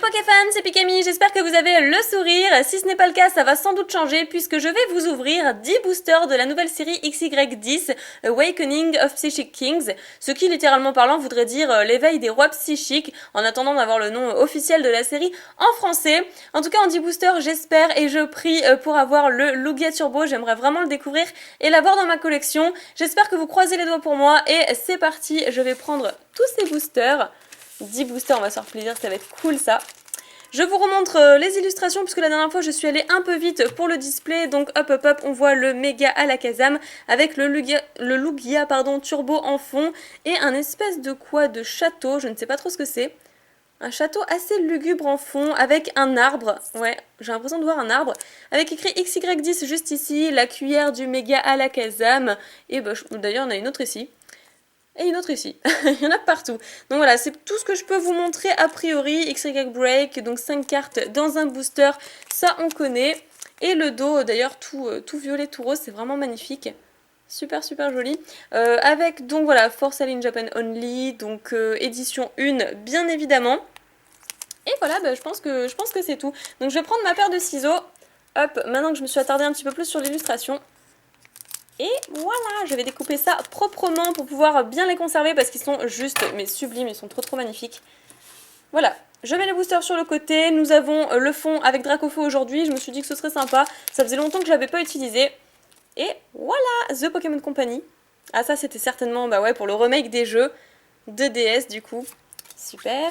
Pokéfans, c'est Pikami, j'espère que vous avez le sourire. Si ce n'est pas le cas, ça va sans doute changer puisque je vais vous ouvrir 10 boosters de la nouvelle série XY10 Awakening of Psychic Kings, ce qui littéralement parlant voudrait dire l'éveil des rois psychiques, en attendant d'avoir le nom officiel de la série en français. En tout cas en 10 boosters, j'espère et je prie pour avoir le Lugia Turbo, j'aimerais vraiment le découvrir et l'avoir dans ma collection. J'espère que vous croisez les doigts pour moi et c'est parti, je vais prendre tous ces boosters. 10 boosters, on va se faire plaisir, ça va être cool ça. Je vous remontre les illustrations puisque la dernière fois je suis allée un peu vite pour le display. Donc hop hop hop, on voit le méga Alakazam avec le Lugia Turbo en fond et un espèce de quoi de château, je ne sais pas trop ce que c'est. Un château assez lugubre en fond avec un arbre, ouais, j'ai l'impression de voir un arbre, avec écrit XY10 juste ici, la cuillère du méga Alakazam, et bah, d'ailleurs on a une autre ici. Et une autre ici, il y en a partout. Donc voilà, c'est tout ce que je peux vous montrer a priori. XY Break, donc 5 cartes dans un booster, ça on connaît. Et le dos, d'ailleurs tout violet, tout rose, c'est vraiment magnifique. Super super joli. Avec donc voilà, For Sale in Japan Only, donc édition 1 bien évidemment. Et voilà, bah, je pense que c'est tout. Donc je vais prendre ma paire de ciseaux. Hop, maintenant que je me suis attardée un petit peu plus sur l'illustration. Et voilà, je vais découper ça proprement pour pouvoir bien les conserver parce qu'ils sont juste, mais sublimes, ils sont trop magnifiques. Voilà, je mets les boosters sur le côté, nous avons le fond avec Dracofeu aujourd'hui, je me suis dit que ce serait sympa, ça faisait longtemps que je l'avais pas utilisé. Et voilà, The Pokémon Company. Ah ça c'était certainement, bah ouais, pour le remake des jeux de DS du coup. Super.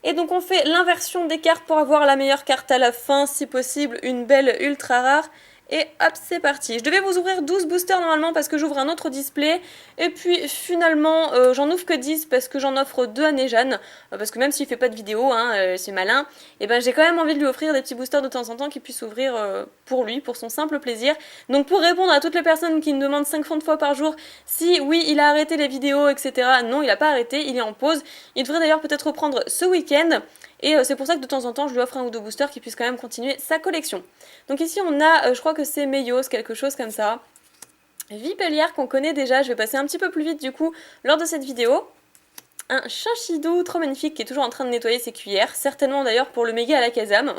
Et donc on fait l'inversion des cartes pour avoir la meilleure carte à la fin, si possible, une belle ultra rare. Et hop, c'est parti. Je devais vous ouvrir 12 boosters normalement parce que j'ouvre un autre display. Et puis finalement, j'en ouvre que 10 parce que j'en offre 2 à Nejan. Parce que même s'il fait pas de vidéo, hein, c'est malin. Et ben j'ai quand même envie de lui offrir des petits boosters de temps en temps qu'il puisse ouvrir pour lui, pour son simple plaisir. Donc pour répondre à toutes les personnes qui me demandent 50 fois par jour si oui, il a arrêté les vidéos, etc. Non, il n'a pas arrêté, il est en pause. Il devrait d'ailleurs peut-être reprendre ce week-end. Et c'est pour ça que de temps en temps, je lui offre un ou deux boosters qui puissent quand même continuer sa collection. Donc ici, on a, je crois que c'est Meios, quelque chose comme ça. Vipellière qu'on connaît déjà, je vais passer un petit peu plus vite du coup lors de cette vidéo. Un Chinchidou trop magnifique qui est toujours en train de nettoyer ses cuillères, certainement d'ailleurs pour le méga Alakazam.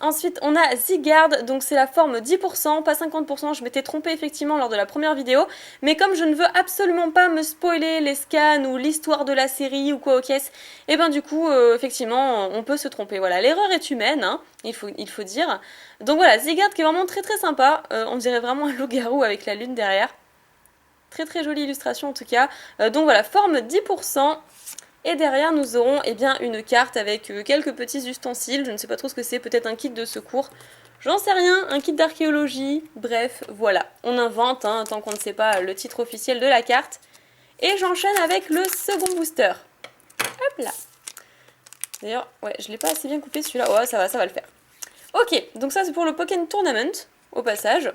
Ensuite, on a Zygarde, donc c'est la forme 10%, pas 50%, je m'étais trompée effectivement lors de la première vidéo, mais comme je ne veux absolument pas me spoiler les scans ou l'histoire de la série ou quoi aux caisses, et ben du coup, effectivement, on peut se tromper. Voilà, l'erreur est humaine, hein, il faut dire. Donc voilà, Zygarde qui est vraiment très sympa, on dirait vraiment un loup-garou avec la lune derrière. Très jolie illustration en tout cas. Donc voilà, forme 10%. Et derrière, nous aurons eh bien, une carte avec quelques petits ustensiles. Je ne sais pas trop ce que c'est, peut-être un kit de secours. J'en sais rien, un kit d'archéologie. Bref, voilà. On invente, hein, tant qu'on ne sait pas le titre officiel de la carte. Et j'enchaîne avec le second booster. Hop là. D'ailleurs, ouais, je ne l'ai pas assez bien coupé celui-là. Ouais, ça va le faire. Ok, donc ça c'est pour le Pokémon Tournament, au passage.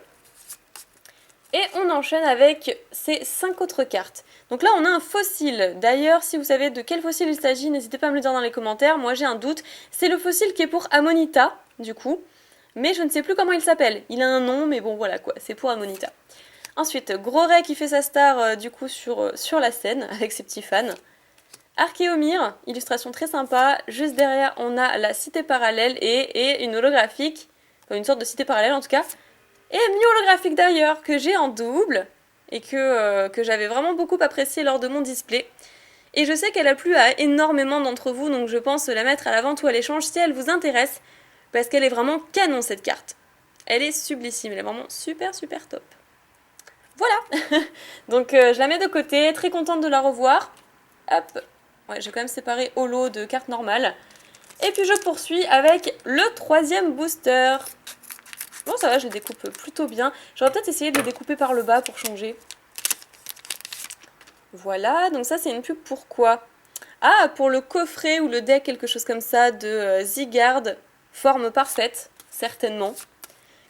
Et on enchaîne avec ces 5 autres cartes. Donc là, on a un fossile. D'ailleurs, si vous savez de quel fossile il s'agit, n'hésitez pas à me le dire dans les commentaires. Moi, j'ai un doute. C'est le fossile qui est pour Amonita, du coup. Mais je ne sais plus comment il s'appelle. Il a un nom, mais bon, voilà quoi. C'est pour Amonita. Ensuite, Groray qui fait sa star, du coup, sur la scène, avec ses petits fans. Archéomir, illustration très sympa. Juste derrière, on a la cité parallèle et une holographique. Enfin, une sorte de cité parallèle, en tout cas. Et Mew holographique d'ailleurs, que j'ai en double, et que j'avais vraiment beaucoup apprécié lors de mon display. Et je sais qu'elle a plu à énormément d'entre vous, donc je pense la mettre à la vente ou à l'échange si elle vous intéresse, parce qu'elle est vraiment canon cette carte. Elle est sublissime, elle est vraiment super top. Voilà. Donc je la mets de côté, très contente de la revoir. Hop. Ouais, j'ai quand même séparé holo de cartes normales. Et puis je poursuis avec le troisième booster. Bon, ça va, je les découpe plutôt bien. J'aurais peut-être essayé de les découper par le bas pour changer. Voilà, donc ça c'est une pub pour quoi? Ah, pour le coffret ou le deck, quelque chose comme ça, de Zygarde, forme parfaite, certainement.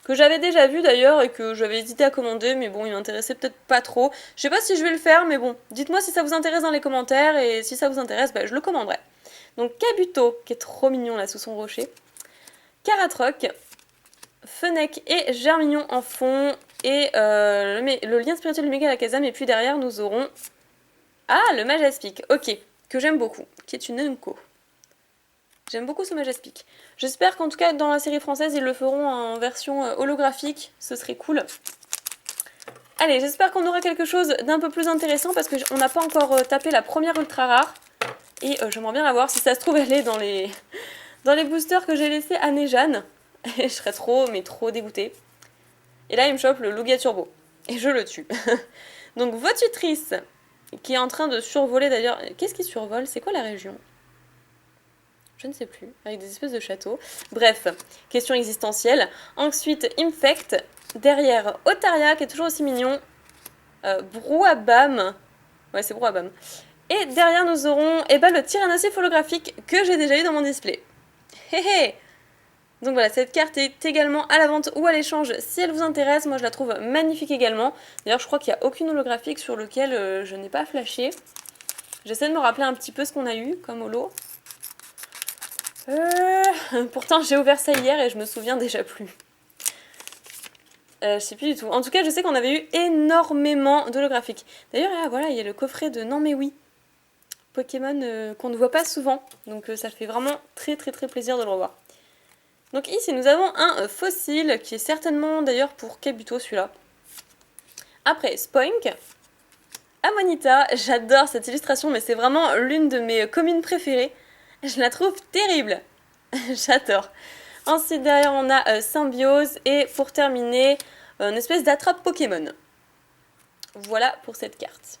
Que j'avais déjà vu d'ailleurs et que j'avais hésité à commander, mais bon, il m'intéressait peut-être pas trop. Je sais pas si je vais le faire, mais bon, dites-moi si ça vous intéresse dans les commentaires, et si ça vous intéresse, bah, je le commanderai. Donc Kabuto, qui est trop mignon là sous son rocher. Karatroc, Fennec et Germignon en fond, et le lien spirituel du méga Alakazam, et puis derrière nous aurons... Ah, le Majaspic, ok, que j'aime beaucoup, qui est une Unco. J'aime beaucoup ce Majaspic. J'espère qu'en tout cas dans la série française ils le feront en version holographique, ce serait cool. Allez, j'espère qu'on aura quelque chose d'un peu plus intéressant parce qu'on n'a pas encore tapé la première ultra rare. Et j'aimerais bien la voir, si ça se trouve elle est dans les boosters que j'ai laissés à Nejane. Et je serais trop, mais trop dégoûtée. Et là il me chope le Lugia Turbo. Et je le tue. Donc Votutrice, qui est en train de survoler d'ailleurs. Qu'est-ce qui survole? C'est quoi la région? Je ne sais plus, avec des espèces de châteaux. Bref, question existentielle. Ensuite, Infect. Derrière, Otaria, qui est toujours aussi mignon. Brouhabam. Ouais, c'est Brouhabam. Et derrière, nous aurons le Tyrannosif holographique que j'ai déjà eu dans mon display. Hé hé. Donc voilà, cette carte est également à la vente ou à l'échange si elle vous intéresse. Moi, je la trouve magnifique également. D'ailleurs, je crois qu'il n'y a aucune holographique sur lequel je n'ai pas flashé. J'essaie de me rappeler un petit peu ce qu'on a eu comme holo. Pourtant j'ai ouvert ça hier et je me souviens déjà plus. Je sais plus du tout. En tout cas je sais qu'on avait eu énormément d'holographiques. D'ailleurs là voilà il y a le coffret de Non mais oui. Pokémon qu'on ne voit pas souvent. Donc ça fait vraiment très plaisir de le revoir. Donc ici nous avons un fossile qui est certainement d'ailleurs pour Kabuto celui-là. Après Spoink. Amonita, j'adore cette illustration mais c'est vraiment l'une de mes communes préférées. Je la trouve terrible. J'adore. Ensuite, derrière, on a Symbiose. Et pour terminer, une espèce d'attrape Pokémon. Voilà pour cette carte.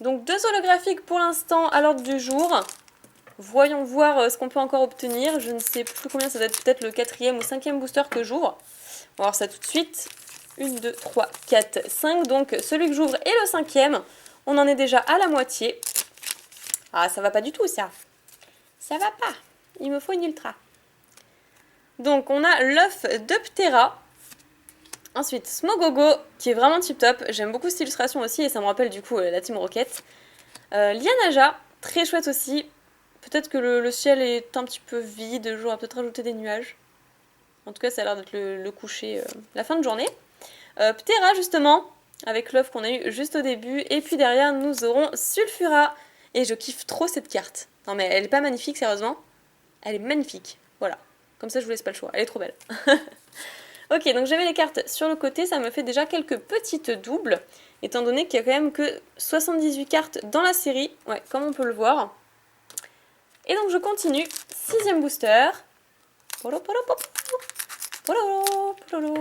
Donc, 2 holographiques pour l'instant à l'ordre du jour. Voyons voir ce qu'on peut encore obtenir. Je ne sais plus combien, ça doit être peut-être le 4e ou 5e booster que j'ouvre. On va voir ça tout de suite. 1, 2, 3, 4, 5. Donc, celui que j'ouvre est le 5e. On en est déjà à la moitié. Ah, ça va pas du tout, ça. Ça va pas. Il me faut une ultra. Donc on a l'œuf de Ptera. Ensuite Smogogo qui est vraiment tip top. J'aime beaucoup cette illustration aussi et ça me rappelle du coup la Team Rocket. Lianaja, très chouette aussi. Peut-être que le ciel est un petit peu vide. J'aurais peut-être rajouter des nuages. En tout cas ça a l'air d'être le coucher, la fin de journée. Ptera justement, avec l'œuf qu'on a eu juste au début. Et puis derrière nous aurons Sulfura. Et je kiffe trop cette carte. Non mais elle est pas magnifique sérieusement. Elle est magnifique, voilà. Comme ça je vous laisse pas le choix, elle est trop belle. Ok, donc j'avais les cartes sur le côté, ça me fait déjà quelques petites doubles, étant donné qu'il y a quand même que 78 cartes dans la série, ouais, comme on peut le voir. Et donc je continue, 6e booster. Polo, polo, polo, polo, polo.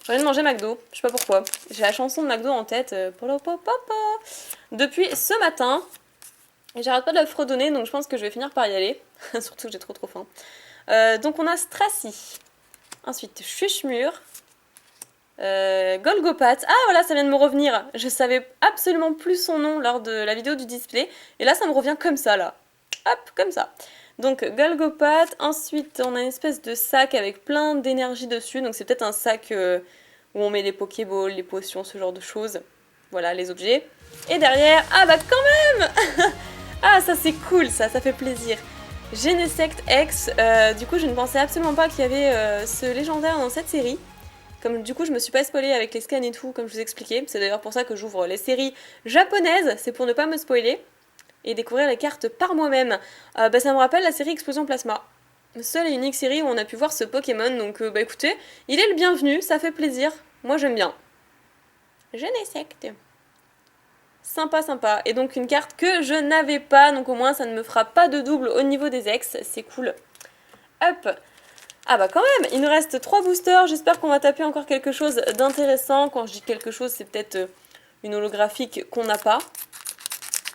J'ai envie de manger McDo, je sais pas pourquoi. J'ai la chanson de McDo en tête, polo, polo, polo. Depuis ce matin, et j'arrête pas de la fredonner, donc je pense que je vais finir par y aller. Surtout que j'ai trop faim. Donc on a Stracy. Ensuite Chuchmur. Golgopat. Ah voilà, ça vient de me revenir. Je savais absolument plus son nom lors de la vidéo du display. Et là, ça me revient comme ça, là. Hop, comme ça. Donc Golgopat. Ensuite, on a une espèce de sac avec plein d'énergie dessus. Donc c'est peut-être un sac où on met les Pokéballs, les potions, ce genre de choses. Voilà, les objets. Et derrière... Ah bah quand même. Ah, ça c'est cool, ça fait plaisir. Genesect X, du coup je ne pensais absolument pas qu'il y avait ce légendaire dans cette série. Comme du coup je me suis pas spoilée avec les scans et tout, comme je vous expliquais. C'est d'ailleurs pour ça que j'ouvre les séries japonaises, c'est pour ne pas me spoiler. Et découvrir les cartes par moi-même. Ça me rappelle la série Explosion Plasma. Seule et unique série où on a pu voir ce Pokémon, donc bah écoutez, il est le bienvenu, ça fait plaisir. Moi j'aime bien. Genesect. Sympa, sympa. Et donc une carte que je n'avais pas, donc au moins ça ne me fera pas de double au niveau des ex, c'est cool. Hop. Ah bah quand même, il nous reste 3 boosters, j'espère qu'on va taper encore quelque chose d'intéressant. Quand je dis quelque chose, c'est peut-être une holographique qu'on n'a pas.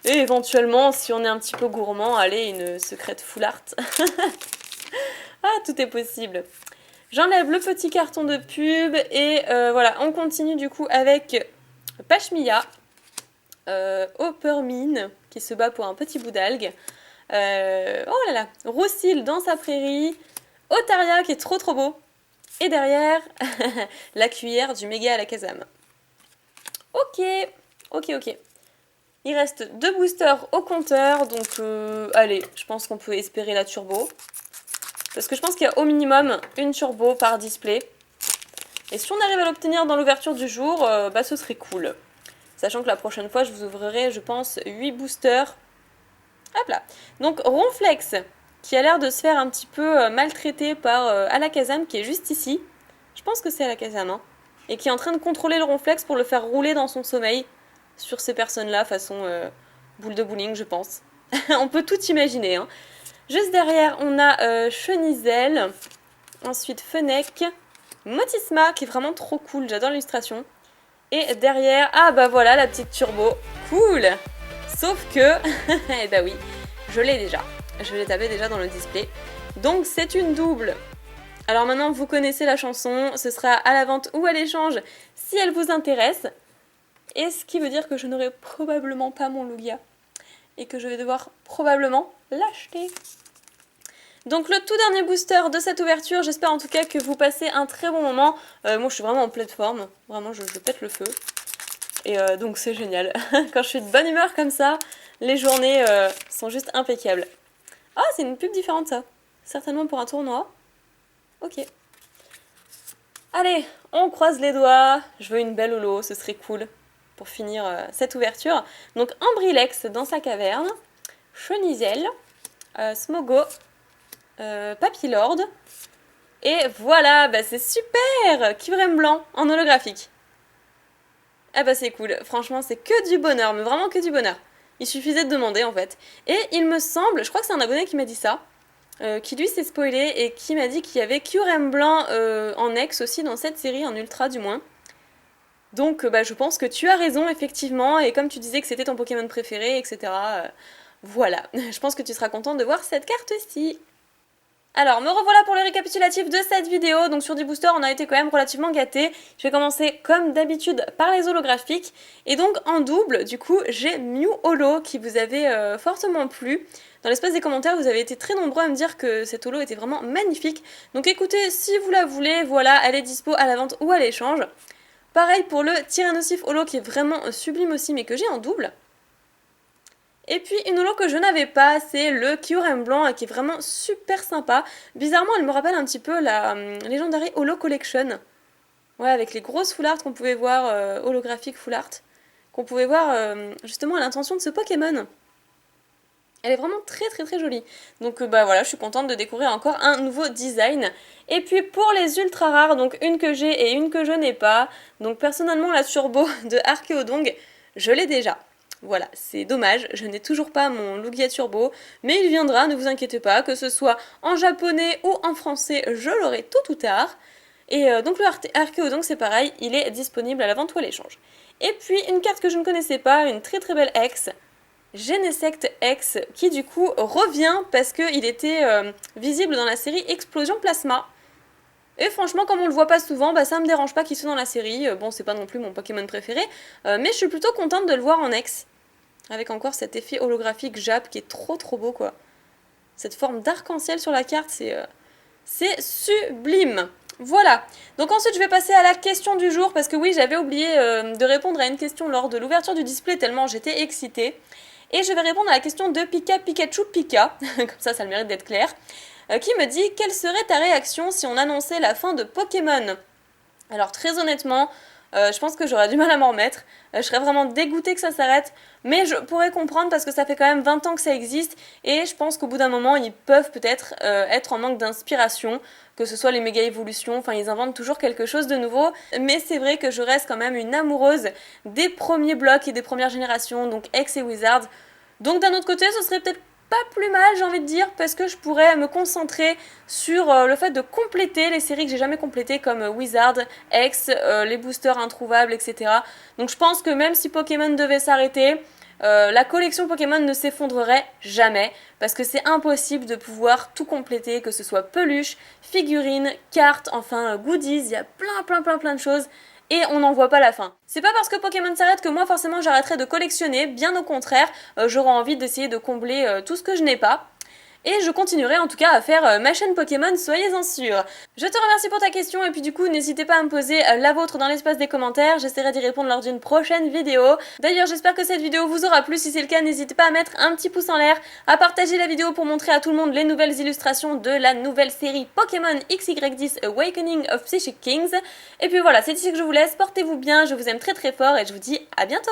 Et éventuellement, si on est un petit peu gourmand, allez, une secrète full art. Ah, tout est possible. J'enlève le petit carton de pub et voilà, on continue du coup avec Pashmia. Hoppermine qui se bat pour un petit bout d'algue. Oh là là, Roussil dans sa prairie. Otaria qui est trop beau. Et derrière, la cuillère du méga à la Kazam. Ok. Il reste 2 boosters au compteur. Donc allez, je pense qu'on peut espérer la turbo. Parce que je pense qu'il y a au minimum une turbo par display. Et si on arrive à l'obtenir dans l'ouverture du jour, bah ce serait cool. Sachant que la prochaine fois, je vous ouvrirai, je pense, 8 boosters. Hop là. Donc, Ronflex, qui a l'air de se faire un petit peu maltraiter par Alakazam qui est juste ici. Je pense que c'est Alakazam, hein. Et qui est en train de contrôler le Ronflex pour le faire rouler dans son sommeil sur ces personnes-là, façon boule de bowling, je pense. On peut tout imaginer, hein. Juste derrière, on a Chenizel, ensuite Fennec, Motisma, qui est vraiment trop cool, j'adore l'illustration. Et derrière, ah bah voilà, la petite Turbo, cool. Sauf que, eh bah oui, je l'ai déjà. Je l'ai tapé déjà dans le display. Donc c'est une double. Alors maintenant, vous connaissez la chanson, ce sera à la vente ou à l'échange si elle vous intéresse. Et ce qui veut dire que je n'aurai probablement pas mon Lugia. Et que je vais devoir probablement l'acheter. Donc le tout dernier booster de cette ouverture, j'espère en tout cas que vous passez un très bon moment. Moi je suis vraiment en pleine forme, vraiment je pète le feu. Et donc c'est génial. Quand je suis de bonne humeur comme ça, les journées sont juste impeccables. Ah, c'est une pub différente ça. Certainement pour un tournoi. Ok. Allez, on croise les doigts. Je veux une belle holo, ce serait cool pour finir cette ouverture. Donc Ambrilex dans sa caverne, Chenizel, Smogo, Papillord. Et voilà, bah c'est super! Kyurem blanc en holographique. Ah bah c'est cool, franchement c'est que du bonheur, mais vraiment que du bonheur. Il suffisait de demander en fait. Et il me semble, je crois que c'est un abonné qui m'a dit ça, qui lui s'est spoilé et qui m'a dit qu'il y avait Kyurem blanc en ex aussi dans cette série, en ultra du moins. Donc bah, je pense que tu as raison effectivement, et comme tu disais que c'était ton Pokémon préféré, etc. Voilà, je pense que tu seras contente de voir cette carte-ci. Alors, me revoilà pour le récapitulatif de cette vidéo. Donc sur des boosters, on a été quand même relativement gâtés. Je vais commencer comme d'habitude par les holographiques. Et donc en double, du coup, j'ai Mew Holo qui vous avait fortement plu. Dans l'espace des commentaires, vous avez été très nombreux à me dire que cette holo était vraiment magnifique. Donc écoutez, si vous la voulez, voilà, elle est dispo à la vente ou à l'échange. Pareil pour le Tyrannosif Holo qui est vraiment sublime aussi, mais que j'ai en double. Et puis une holo que je n'avais pas, c'est le Kyurem blanc qui est vraiment super sympa. Bizarrement, elle me rappelle un petit peu la Legendary Holo Collection. Ouais, avec les grosses full art qu'on pouvait voir, holographiques full art, qu'on pouvait voir justement à l'intention de ce Pokémon. Elle est vraiment très très très jolie. Donc bah voilà, je suis contente de découvrir encore un nouveau design. Et puis pour les ultra rares, donc une que j'ai et une que je n'ai pas. Donc personnellement la Turbo de Archéodong, je l'ai déjà. Voilà, c'est dommage, je n'ai toujours pas mon Lugia Turbo, mais il viendra, ne vous inquiétez pas, que ce soit en japonais ou en français, je l'aurai tôt ou tard. Et donc le Archéodong c'est pareil, il est disponible à la vente ou à l'échange. Et puis une carte que je ne connaissais pas, une très très belle ex, Genesect X, qui du coup revient parce qu'il était visible dans la série Explosion Plasma. Et franchement, comme on le voit pas souvent, bah ça me dérange pas qu'il soit dans la série. Bon, c'est pas non plus mon Pokémon préféré, mais je suis plutôt contente de le voir en ex. Avec encore cet effet holographique Jap qui est trop trop beau quoi. Cette forme d'arc-en-ciel sur la carte, c'est sublime. Voilà, donc ensuite je vais passer à la question du jour, parce que oui, j'avais oublié de répondre à une question lors de l'ouverture du display tellement j'étais excitée. Et je vais répondre à la question de Pika Pikachu Pika, comme ça le mérite d'être clair, qui me dit « Quelle serait ta réaction si on annonçait la fin de Pokémon ?» Alors très honnêtement, je pense que j'aurais du mal à m'en remettre. Je serais vraiment dégoûtée que ça s'arrête, mais je pourrais comprendre parce que ça fait quand même 20 ans que ça existe et je pense qu'au bout d'un moment, ils peuvent peut-être être en manque d'inspiration, que ce soit les méga évolutions, enfin ils inventent toujours quelque chose de nouveau, mais c'est vrai que je reste quand même une amoureuse des premiers blocs et des premières générations, donc X et Wizard. Donc d'un autre côté, ce serait peut-être pas plus mal, j'ai envie de dire, parce que je pourrais me concentrer sur le fait de compléter les séries que j'ai jamais complétées comme Wizard, X, les boosters introuvables, etc. Donc je pense que même si Pokémon devait s'arrêter, la collection Pokémon ne s'effondrerait jamais, parce que c'est impossible de pouvoir tout compléter, que ce soit peluches, figurines, cartes, enfin goodies, il y a plein de choses. Et on n'en voit pas la fin. C'est pas parce que Pokémon s'arrête que moi forcément j'arrêterai de collectionner, bien au contraire, j'aurai envie d'essayer de combler tout ce que je n'ai pas. Et je continuerai en tout cas à faire ma chaîne Pokémon, soyez-en sûrs. Je te remercie pour ta question et puis du coup n'hésitez pas à me poser la vôtre dans l'espace des commentaires, j'essaierai d'y répondre lors d'une prochaine vidéo. D'ailleurs j'espère que cette vidéo vous aura plu, si c'est le cas n'hésitez pas à mettre un petit pouce en l'air, à partager la vidéo pour montrer à tout le monde les nouvelles illustrations de la nouvelle série Pokémon XY10 Awakening of Psychic Kings. Et puis voilà, c'est ici que je vous laisse, portez-vous bien, je vous aime très très fort et je vous dis à bientôt.